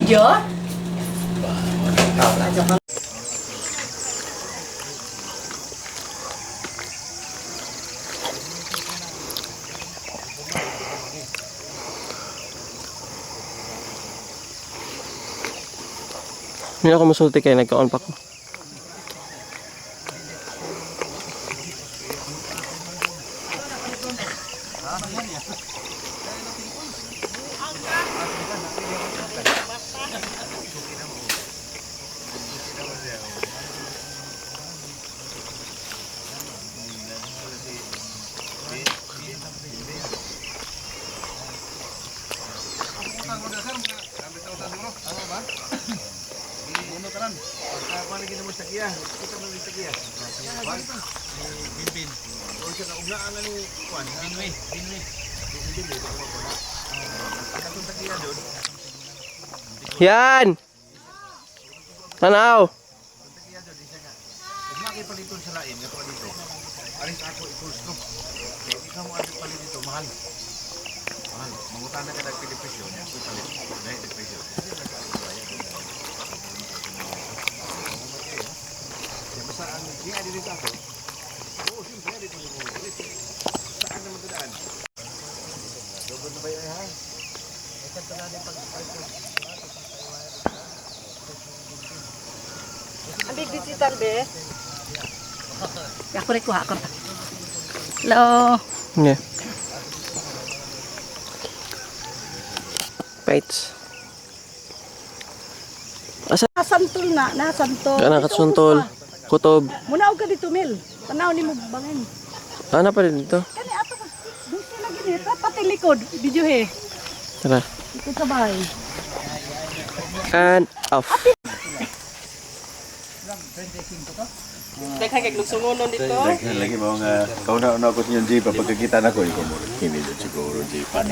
Yo? Hindi ako masulti kayo, nagka-on pa ko. Yan! Tanaw! Ang digital be. Ako rin kuha ko. Hello. Yeah. Paits. Nasantol na, nasantol. Kana katsuntol. Kutob. Muna ka dito, Mel. Tanaw ni mo bangin. Ano pa rin dito? Kani ato ko. Gusto na gini. Pati likod. Video he. Tara. Ito sa bahay. And off. Daghang kay lugsungonon dito. Daghan lagi mo nga kauna-una ko sa inyong jeep pagkakita na ko ikaw mo kini dito siguro jeep pa.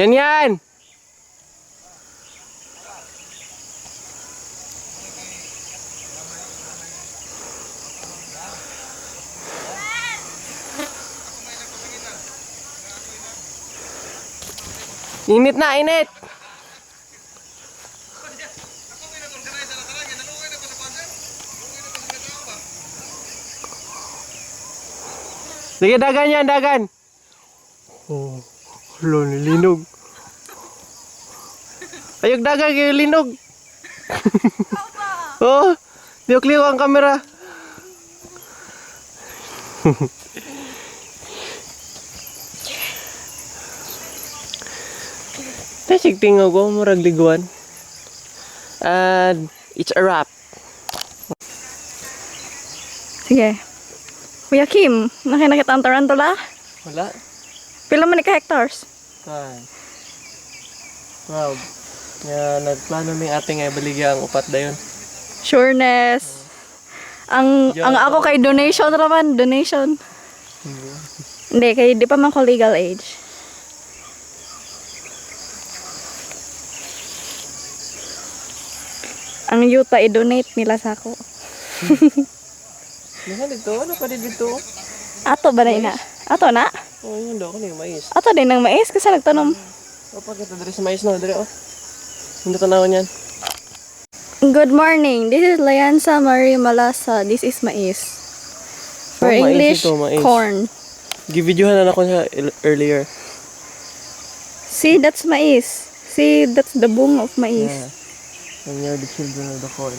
Yan yan! Init na, init! Sige, dagan yan, dagan! Oh, hala, nilinog. Ayog dagan kayo linog. Oh, liok-liok ang kamera. Tasig tingog ko, murag liguan. And it's a wrap. Sige. Kuya Kim, nakinakita ang tarantula? Wala. Pila man ni ka hectares? Wow. Nga, nagplano ni ate nga ibaligya ang upat dayon. Sureness. Ang ako kay donation raman, donation. Hindi, kay di pa man ko legal age. Ang yuta i-donate nila sa ako. Ano dito? Ano pa dito? Ato ba na ina? Ato na? Oh, yun daw. Ano yung mais? Ato din ng mais kasi nagtanom. O, pagkita dari sa mais na. Dari, oh. Hindi tanawin yan. Good morning. This is Layansa Marie Malasa. This is mais. For mais English, ito, mais. corn. Givideohan na ako siya earlier. See, that's mais. See, that's the boom of mais. Yeah. And you're the children of the corn.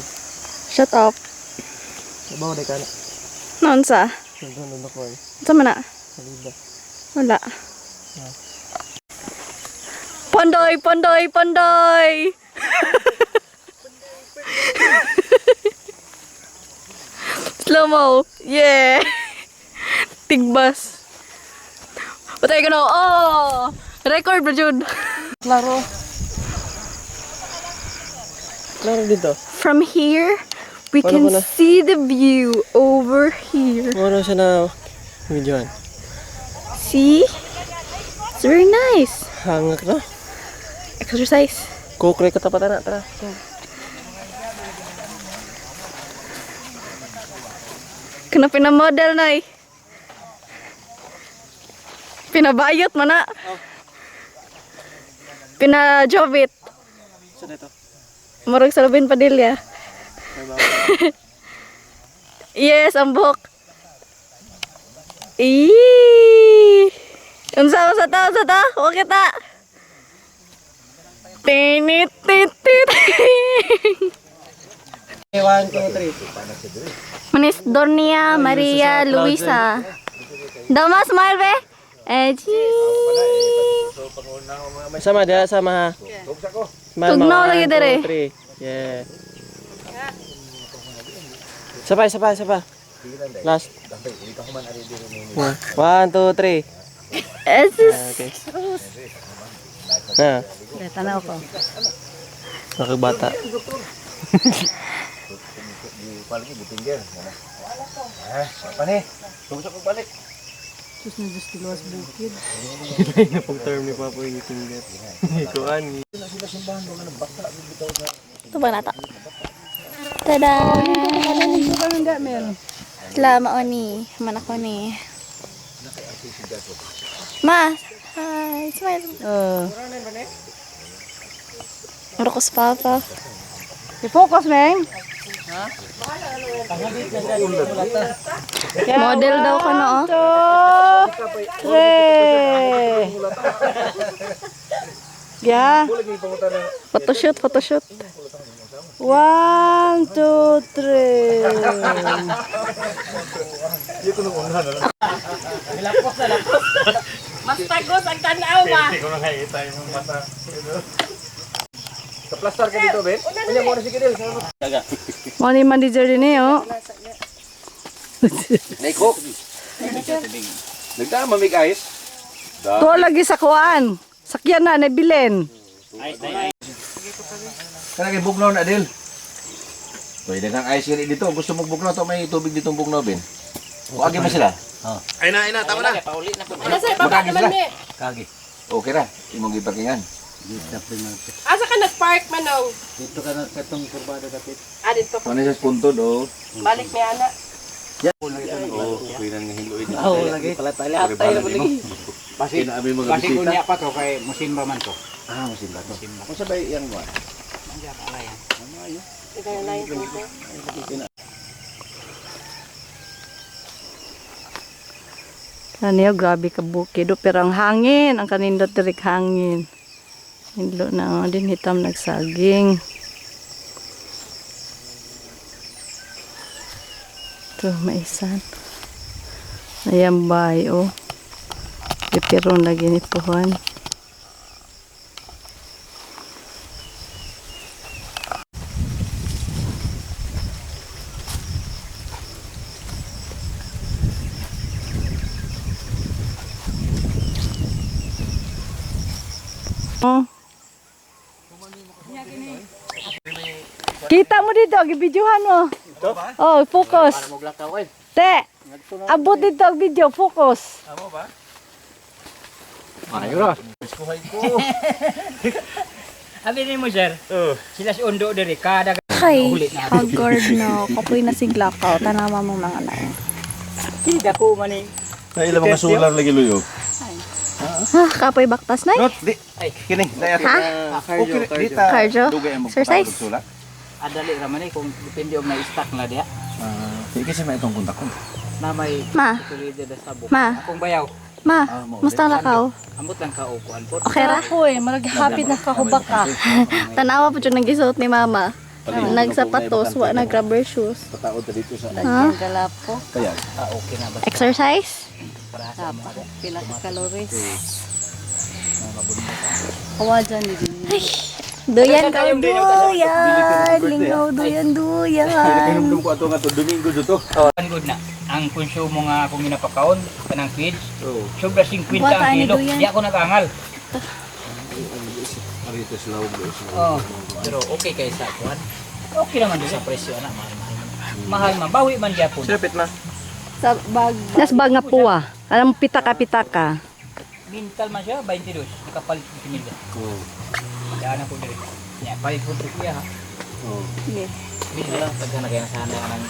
Shut up. Bawa day ka na. Noon sa? Nandun ako eh. Sa mana? Salida. Wala. Pondoy, pondoy, pondoy! Slow mo. Yeah. Tigbas. Patay ko na. Oh! Record ba, Jude? Klaro. Klaro dito. From here, we Paano can ko na? see the view over here. Ano siya na videoan? See? It's very nice. Hangak na. Exercise. Kukre ka tapatan na. Tara. Kena pinamodel na eh. Pinabayot mo na. Pinajobit. Saan ito? Marag sa Labin Padilla. Yes, ang buhok. Eee! Unsa ta? Huwag kita. Tinit. 1, 2, 3. Manis Dornia Maria Luisa. Damas smile be. Sama dia sama ha. Tugnaw lagi dere. 3. Yeah. Sabay. Last. 1, 2, 3. Okay. Nah. Tanaw ko. Nakabata. Paling ibu pinggir. Apa nih? Tunggu ko balik. Sus na Diyos tiluwas bukid. Ito na pong term ni Papa yung itinggat. Ikuan. Ito ba nata? Tada! Salamat o ni. Manak ko ni. Ma! Hi! Smile! Marukos Papa. I-focus, Meng. Model daw ka na oh. 2, 3. Yeah. Photoshoot. 1, 2, 3. Mas tagos ang tanaw ba? Kaplastar ka dito, Ben? Kanya mo na si Kidil. Money manager din eh, oh. Naiko. Nagdama mig ayos. Tuwa lagi sa kuan. Sakyan na, nabilin. Kana kay bugnaw na Adil. Pwede kang ayos gani dito. Gusto mo bugnaw to may tubig ditong bugnaw, Ben. Kuagi mo sila. Ay na, tama na. Ano sa'yo, baba naman eh. Kagi. Okay ra. Imong giparkingan. Asa ka nag-park, Manong? Dito ka na katong kurbada dapit. Dito. Ano sa punto do? Balik may ana. Oh, pwede nang hiluin. Lagi. Pala tayo lagi. Basi na abi mga Basi ko bisita. niya pa to kay musimba man to. Ah, musim ba to? Kung sabay yang mo. Ito yung line ko. Ano grabe ka bukido. Pero ang hangin, ang kanindot tirik hangin. Hilo na din hitam nagsaging. Ito, maisan. Ayan bay, oh. Pipiron lagi ni Puhan. Oh. Kita mo dito, gibidyohan mo. Oh, focus. Te, abot dito ang video, focus. Ayo ra. Abi ni mo sir. Sila si undo diri kada Hi, Hagard no. Kapoy na siglakaw. Tanawa mo mga lao. Tidak ko man ni. Na ilang mga solar lagi luyo. Kapoy baktas na. Not di. Kini, daya. Okay, dita. Cardio. Dugay ang Exercise. magsulat. Adali ra man ni kung depende og na stock na diha. Sige kasi may itong kontak ko. Na may Ma. tuloy diri sa sabok. Ma. Akong bayaw. Ma, musta lakaw? Ambot lang ka og kuan po. Okay ra? Ako eh, marag hapit na kahubak ka. Tanawa po yung nagisuot ni Mama. Nagsapatos, wa nag-rubber shoes. Pataod na dito sa Lagyan galapo. kaya. Okay na ba? Exercise? Tapos, pila ka calories. Kawa dyan din. Duyan ka, duyan. Lingaw, duyan, duyan. Kinumdum ko ato nga to Domingo dito. Ang good na. Ang konsumo nga akong ginapakaon, kanang feeds, Oo. sobra 50 Buhat ang ani kilo. duyan. Di ako nag-angal. Arito sa lawag do. Oh, pero okay kay sa kuan. Okay naman din sa presyo na mahal. Mahal man, bawi man gyapon. Sirapit na. Sa bag. Nas bag nga puwa. Alam pitaka-pitaka. Mintal man siya 22, nakapalit ng pimilya. Oo. Daan ako diri. Ya, palit ko kuya ha. Oo. Sige. Bisa lang pagka na kaya sana nang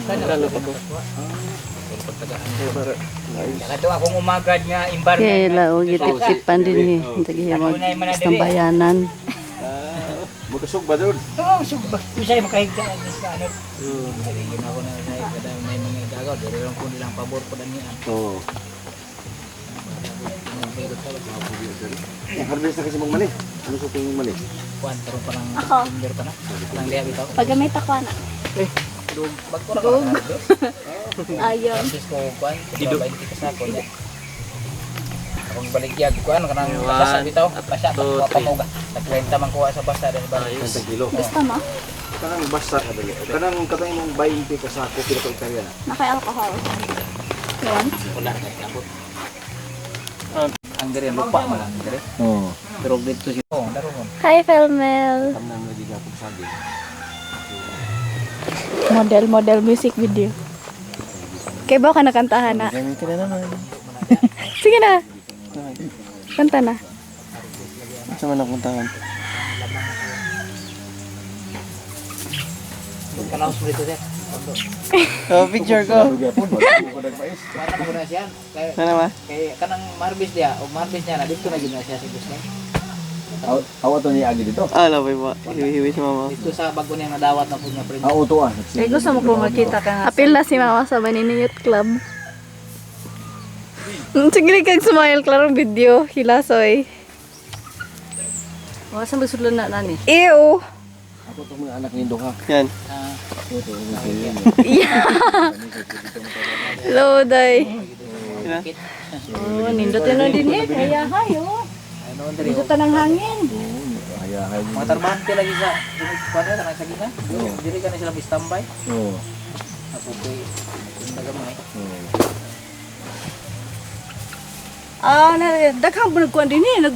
kana Lalo pa po. Kada akong umagad nga environment. Kaya lao, gitip-tipan din eh. Hindi mo isang bayanan. Magkasog ba doon? Oo, sugba. Bisa makahigda sa ano. Dili yun ako na sa kada may mga igagaw, dili lang ko nilang pabor ko niya. Oo. Harvest na kasi mong mali. Ano sa tingin mali? Kuan tarong pa ng Ako. timber pa na. Lang liya bitaw. Paggamit ako na. Bag ko ra ka. Ayun. Tapos ko kuan, dito 20 ka sa ko niya. Akong baligyag kuan kanang basa bitaw, basa pa mo ba. Nagkwenta man kuha sa basa dahil balik. 30 kilo. Gusto mo? Kanang basa ka dali. Kanang katay mong 20 ka sa ako pila ko ikarya na. Naka-alcohol. Yun. Wala na nabot. Ang diri lupa man lang diri. Oo. Pero dito si daron. Hi, Felmel. Tamnang lagi ka pag sabi. Model music video. Kaya ba ka nakantahan na? Gamit ka na naman. Sige na. Kanta na. Saan man napuntahan? Kanaus mo dito sir. Oh, picture ko. Para mo na siya. Kay Ano ba? kanang marbis dia, o marbis niya na dito na gid na siya sa gusto. Awa to ni Agi dito. Ah, labay ba? Hiwi-hiwi si mama. Dito sa bago niya nadawat na po niya friend. Uto ah. Kaya gusto mo kung makita ka nga. Apil na si mama sa Manini Youth Club. Sige kag smile, klaro video. Hilasoy. Wala sa basulan na nani. Ew. Ako to mga anak nindo ha. Yan. Loday. Oh, nindot na din eh. Kaya hayo. Ano diri? Dito tanang hangin. Hayahay. Mga tarbante lagi sa kuan na sa gitna. Diri ka na sila standby. Oo. Ako kay tagamay. Ah, daghang bunagkuan din eh.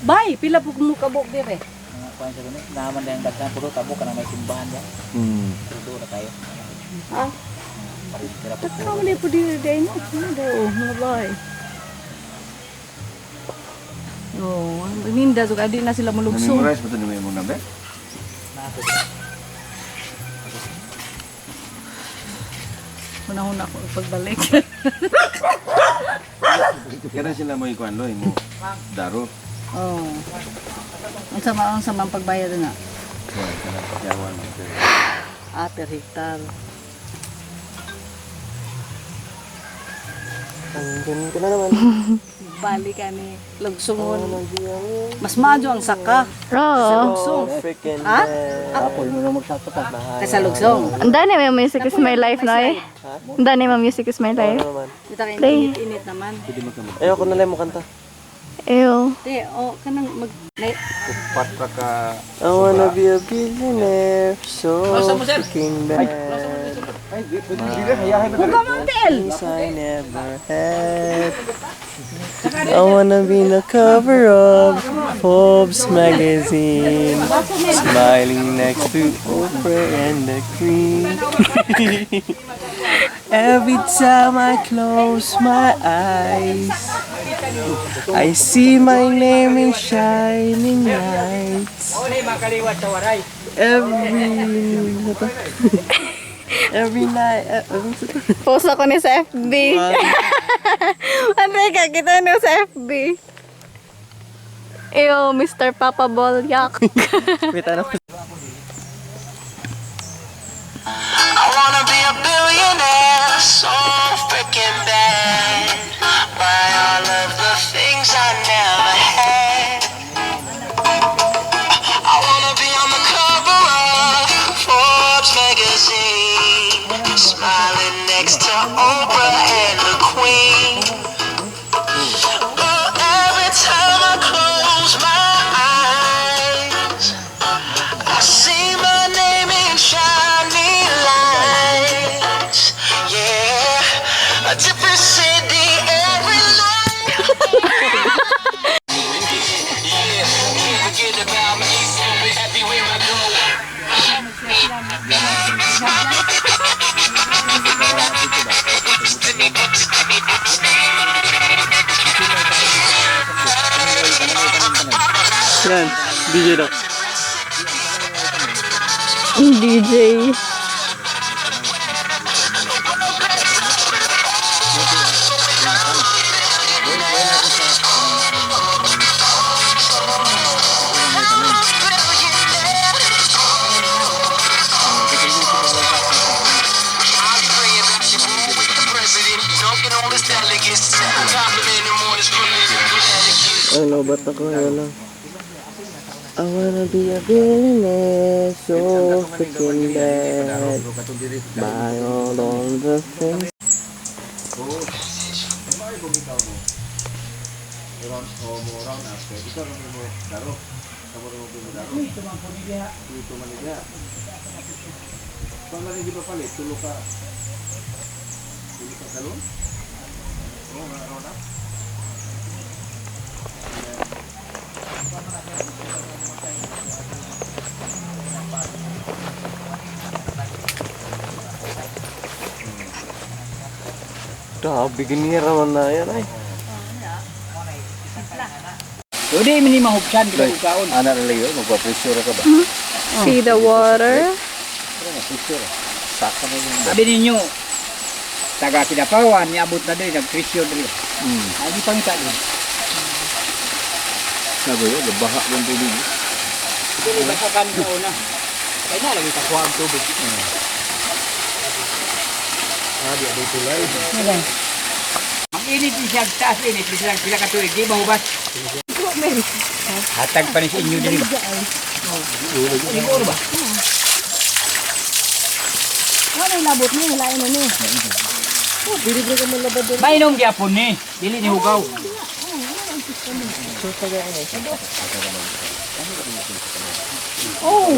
Bay, pila po kumukabok dire. Mga kuan sa gani. Naman dayang daghan puro tabo ka na may simbahan diya. Pero na tayo. Ah, Parit tira po. daghang mo po dire din. Ano daw, mga bay. Oh, ninda so kadi na sila mulugsong. Memorize ba to ni mo na be? Nato. Una-una ko pagbalik. Kaya sila mo ikuan loy mo. Daro. Oh. Ang sama pagbayad na. Yawan. Per hektar. Ang ka na naman. Bali kami lugsungon. Mas madyo ang saka. Raw. Lugsong. Freaking Ha? Ako mo na magsato pa. Kaysa lugsong. Ang dani may music is my life na eh. Ang dani may music is my life. Ano naman? Kita kayong Play. init naman. Ayoko na lang mo kanta. Ew. Te, oh, kanang mag... Patra ka. I wanna be a billionaire, so Saan mo, sir? freaking bad. Ay, pwede dire hayahay na. Huwag mo, Tel! Things I never had. I wanna be in the cover of Forbes magazine, smiling next to Oprah and the Queen. Every time I close my eyes, I see my name in shining lights. Oli makaliwat sa waray. Every night. Post ako ni sa FB. Ano ka, kita niyo sa FB. Ew, Mr. Papa Bolyak. Wait, ano? I wanna be a billionaire, so freaking bad. Buy all of the things I never had. I wanna be on the cover of magazine, smiling next to Oprah and the Queen. Oh, every time I close my eyes, I see my name in shining lights. Yeah, a different city every night. Yeah, forget about me. Be happy where I go. Yan, DJ daw. DJ. Ano ba't ako? Ano? I wanna be a billionaire, so freaking bad. Buy all of the things. Bigyan niya raman na yan ay. Hindi, mini mahupsan. Kita ukaon. Anak na lang yun, magpa-pressure ka ba? See the water. Saka na yung Sabi ninyo, taga Kidapawan, niabot na din, nag-presyo din. Hindi pang isa din. Sabi yun, baha yung tubig. Hindi, basakan na una. Kaya na, lagi kakuha ang tubig. Di ada tulay. Ang init din siya, taas init, sila katuig, di mahubas. Hatag pa rin sa inyo din. Siguro ba? Ano yung labot mo? Hilain mo ni. Mainom gyapon ni, dili ni hugaw. Oh,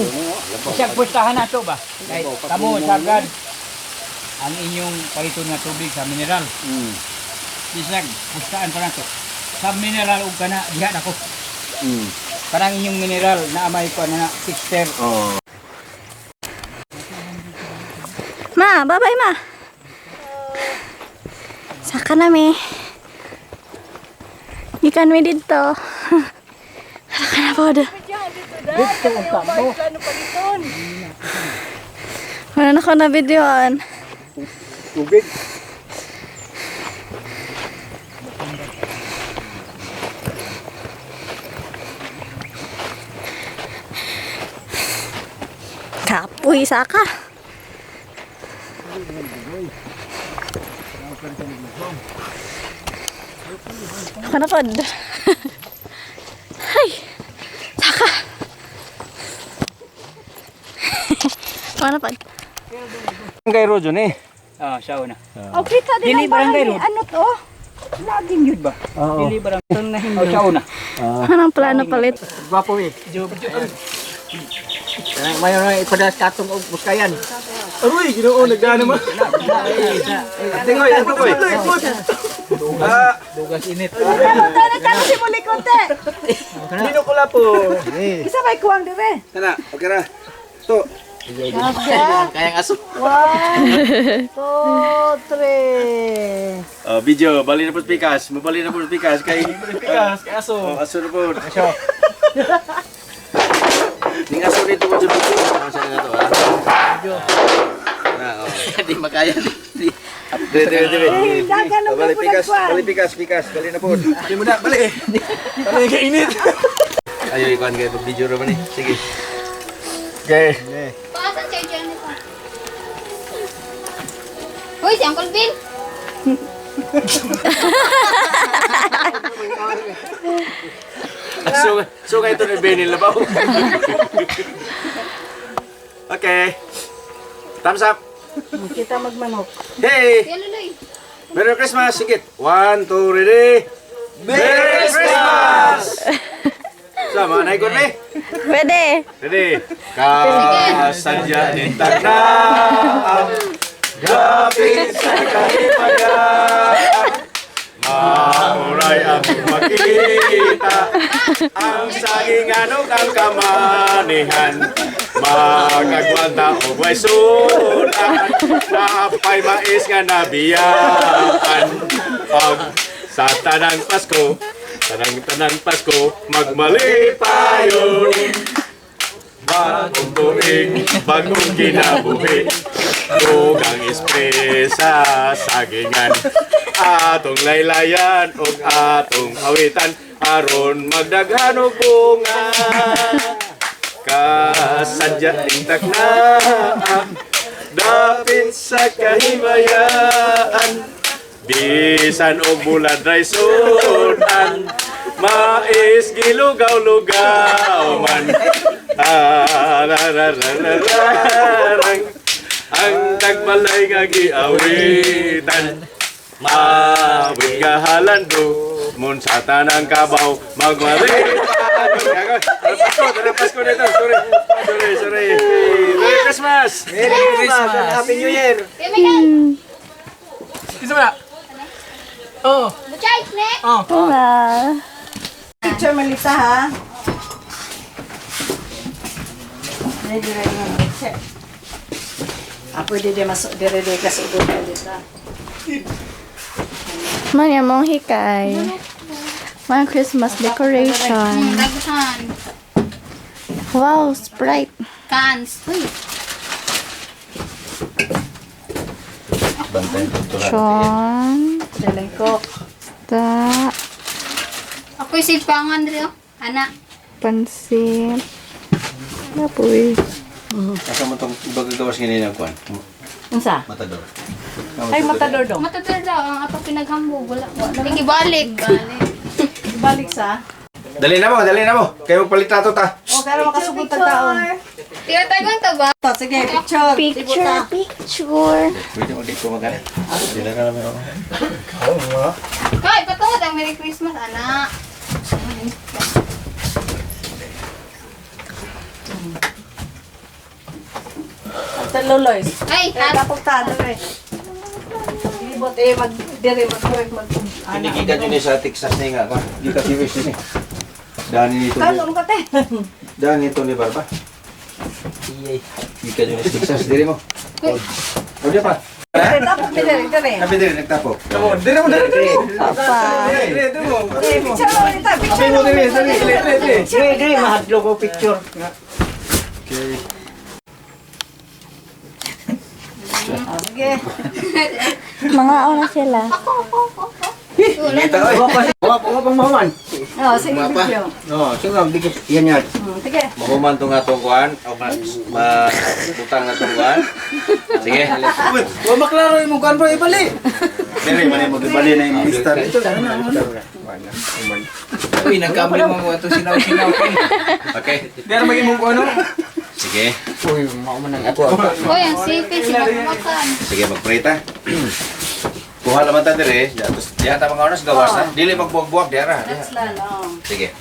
siyang pustahan na to ba? Kahit kamo, sagad. Ang inyong paliton nga tubig sa mineral. Bisag, pustahan pa na to. Sa mineral ug kana diha nako. Parang inyong mineral na amay ko na sister. Ma, bye-bye ma. Saka na mi. Ikan mi dito. Saka na po. Dito ang tambo. Wala na ko na videoan. Tubig. Kapoy, saka. Ako na pod. Ay, saka. Ako na pod. Kay Rojo ni. Siya una. Oh, kita din Dili ang bahay barangay ni road. ano to? Laging yun ba? Dili barang. Siya una. Anong plano palit? Gwapo eh. Mayon na ipadas katong og buskayan. Aroy, ginoo, nagdaan naman. Tingoy, ano ko Dugas init. Kano si muli konti? Dino ko lapo. Isa may kuwang dire. Kana, okay na. To. Kayang aso. 1, 2, 3. Video, bali na po pikas. Mabali na po pikas kay pikas, kay aso. Aso na po. Aso. Ning aso dito mo dito. Ano sa nga to ah? Video. Di makaya di. Dire. Bali pikas. Bali na po. Bali mo na, bali. Bali kay init. Ayo ikuan kay video ra man ni. Sige. Okay. Baka sa charger nito. Hoy, si Uncle Bill. So kayo ito ni Benny Labaw. Okay. Thumbs up. Kita magmanok. Hey! Yan luloy. Merry Christmas! Sige. 1, 2, ready? Merry Christmas! Sama, naikot ni? Pwede. Ready? Kasadya ni Tagnaang Gapit sa kahimayan Mauray ang makita Ang saginganog ang kamanihan Magagwanta o may sunan Napay mais nga nabiyaan Pag sa tanang Pasko Tanang Pasko magmali tayo Bagong tuig, bagong kinabuhi Dugang espresa, sagingan Atong laylayan o atong awitan Aron magdaghan og bunga Kasadya intak na Dapit sa kahimayaan Bisan og bulad raysunan Mais gilugaw-lugaw man Ararararararang Ang tagbalay nga giawitan Mawid nga halando Mun sa tanang kabaw Magmali Tanang Pasko dito Sorry Merry Christmas Merry Christmas and Happy New Year! Kaya may kan. Isa mo na. Oh. Butchay, ne? Wala. Picture Melissa ha. Ready na check. Pwede din masuk dire kasi ito dito. Manya mong hikay. Mga Christmas decoration. Dagusan. Wow, Sprite. Cans. Uy. Sean. Dalang ko. Ta. Ako'y sipangan rin. Anak. Pansit. Napoy. Asa mo itong ibagagawas ngayon ng kuwan? Unsa? Matador. Ay matador dong. Matagal daw. Ang ato pinaghambog. Wala. Sige, balik. Balik sa. Dali na mo. Kayo magpalit na ito ta. O kaya makasugod tag taon. Tinatagon to ba? Sige, picture. Picture. Pwede mo dito magalit. Dila ka namin ako. Kay, patungod ang Merry Christmas, anak. Taluloy. Ay, Kapugtado eh. Ibot mag-correct mag. Kinikikan yun sa Texas na nga. Di ka viewers yun eh. Daan nito. Kalong ka te. Daan nito ni Barba. Kinikikan yun sa Texas. Diri mo. O di pa. Tapos dire. Sabi diri, nagtapo. Diri mo! Papa. Picture mo nito. Picture mo. Diri, mahadlo ko picture. Okay. Sige. Mga na sila. Ngita oy. Wala pang maman. Oh, sige picture. No, sunod dikit yan yan. Sige. Mahuman tong atong kuan o matutang na tong kuan. Sige. Wa maklaro imong kan bro ibali. Diri man mo gibali na imong lista. Uy, nagkamali mo ito sinaw-sinaw. Okay. Pero magimong ko ano? Sige. Uy, mao man ang ako. Uy, ang sipit. Sinagmakan. Sige, mag-pray ta. Kuha naman ta dire, tapos diha ta mga oras gawas na. Dili magbuwag-buwag diara. That's lang. Oh. Sige.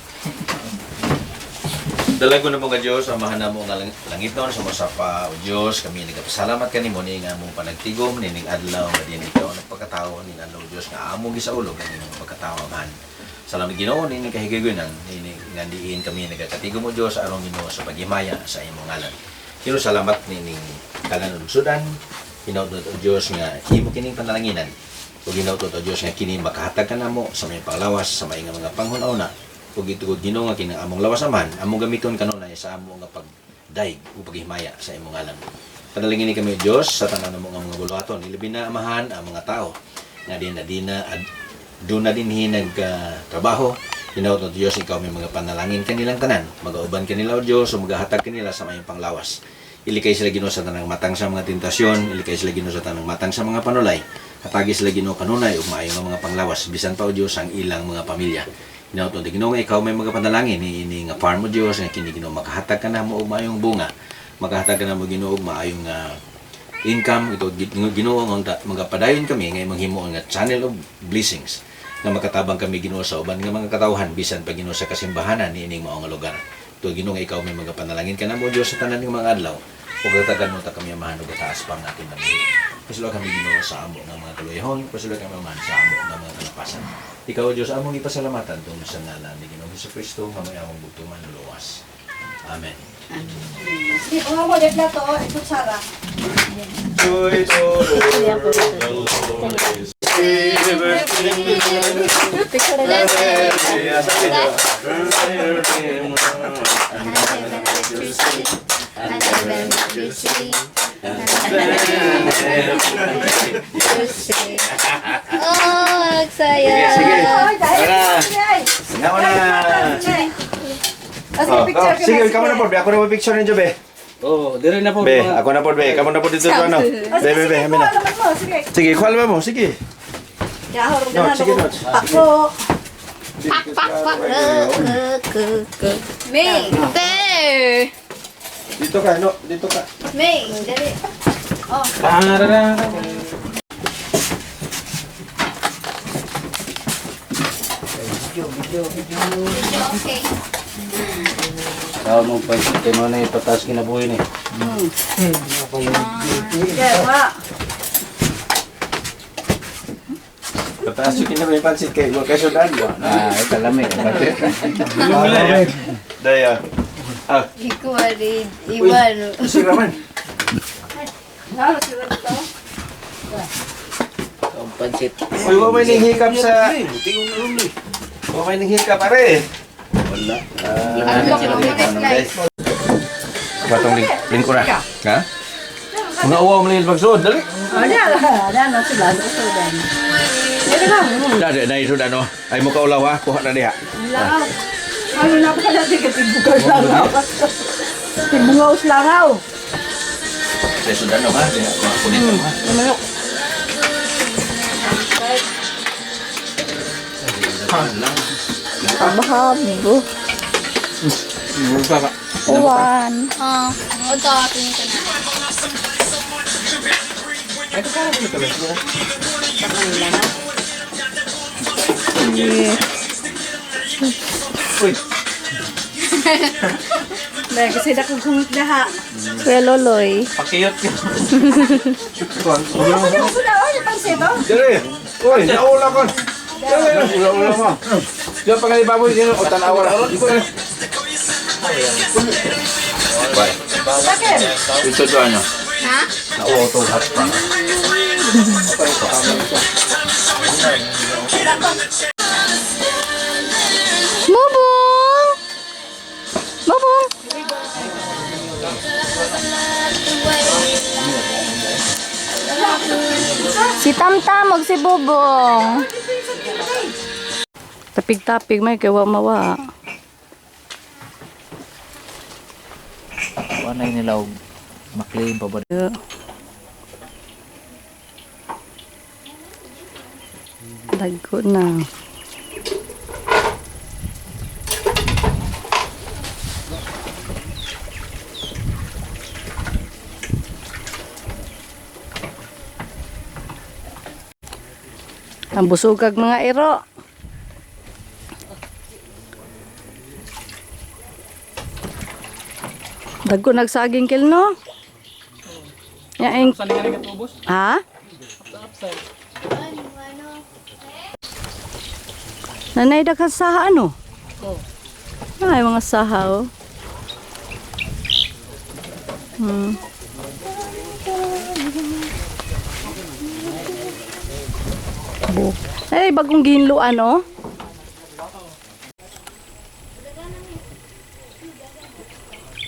Dalago na mo nga Diyos, amahan na mo nga langit noon, sumasapa o Diyos, kami nagpasalamat kanimo ni nga mong panagtigom, nining adlaw, nga din ikaw ang pagkatao, ni nga Diyos, nga amo gisaulog, nga mong pagkatao man. Salamat Ginoo, nining kahigayonan, nining nga diin kami nagkatigom mo Diyos, aron Ginoo sa paghimaya sa imong ngalan. Kino salamat nining kalan sudan, hinaudot o Diyos nga imo kining panalanginan. O hinaudot o Diyos nga kini makahatag ka namo sa may panglawas, sa may mga panghuna, ug itugod Ginoo nga kinang among lawas man among gamiton kanunay sa among nga pagdaig ug paghimaya sa imong ngalan. Panalangin ni kami Dios sa tanan namo nga mga buluhaton, ilabi na amahan ang mga tao nga do na din nag trabaho. Hinaut Dios ikaw may mga panalangin kanilang tanan, magauban kanila o Dios o magahatag kanila sa mayong panglawas. Ilikay sila Ginoo sa tanang matang sa mga tentasyon, ilikay sila Ginoo sa tanang matang sa mga panulay. Hatagi sila Ginoo kanunay ug maayo nga mga panglawas bisan pa o Dios ang ilang mga pamilya. Hinaut Ginoo nga ikaw may mga panalangin ini nga farm mo Dios nga kini Ginoo makahatag ka na mo og maayong bunga. Makahatag ka na mo Ginoo og maayong income ito Ginoo ang magapadayon kami ngay manghimo nga channel of blessings nga makatabang kami Ginoo sa uban nga mga katawhan bisan pa Ginoo sa kasimbahanan niining mao nga lugar. Ito Ginoo nga ikaw may magapanalangin kanamo Dios sa tanan ng mga adlaw. Ug gatagan mo ta kami amahan ug taas pang natin manhi. Pasalo kami Ginoo sa amo ng mga kaluyahon, pasalo kami amahan sa amo ng mga kalapasan. Ikaw Dios among ipasalamatan tungod sa ngalan ni Ginoo Jesucristo nga may among bugtuman luwas. Amen. Joy to Oh, saya. Sige. Tara. Sige, kamu na po. Be. Ako na po picture ninyo, be. Oh, dire na po. Be, ako na po, be. Kamu na po dito sa ano. Be, amin na. Sige, kuha naman mo. Sige. No, sige, no. May, there. Dito ka, no. Dito ka. May, dali. Okay. Tawag mong pansit, kaya mo na ipataas kinabuhi ni. Pataas yung kinamay pansit kayo. Huwag kayo sudan mo. Ito lamig. Daya. Ikaw rin, iwan. Si Raman. Ang pansit. Uy, huwag may nanghikap sa... Huwag may nanghikap, pare. Wala. Batong lingkura. Ha? Mga uwaw mo lang pagsud, dali. Dali, na isud ano. Ay mo kaulaw ha, kuha na diha. Ano na pa natin katibukar langaw. Tibungaws langaw. Sa isud ano ha, diha mga kunit mo ha. Abahabo. Uwan. Oh, ito, tingin ko na. Uy, Dahil kasi nakagumit na ha. Kuya Loloy. pakiyot ka. Dali. Uy, naula ko. Ula mo. Diyan pa nga ibaboy sino o tanawa na. Bye. Ito to ano? Ha? Na-auto hot pa. Bubong! Bubong! Si Tamtam ug si Bubong. Tapig-tapig may kawa mawa. Ano yung nilaw? Maklim pa ba? Dagko na. Ang busugag mga iro. Dagko nagsaging kilno. Yaing. Ha? Nanay da ka saha ano? Ay, mga saha oh. Ay, bagong ginlo ano?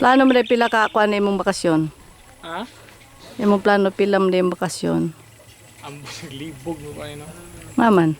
Plano mo rin pila ka ako ano imong bakasyon? Ha? Imong plano pila mo rin bakasyon? Ang libog mo pa yun. Maman.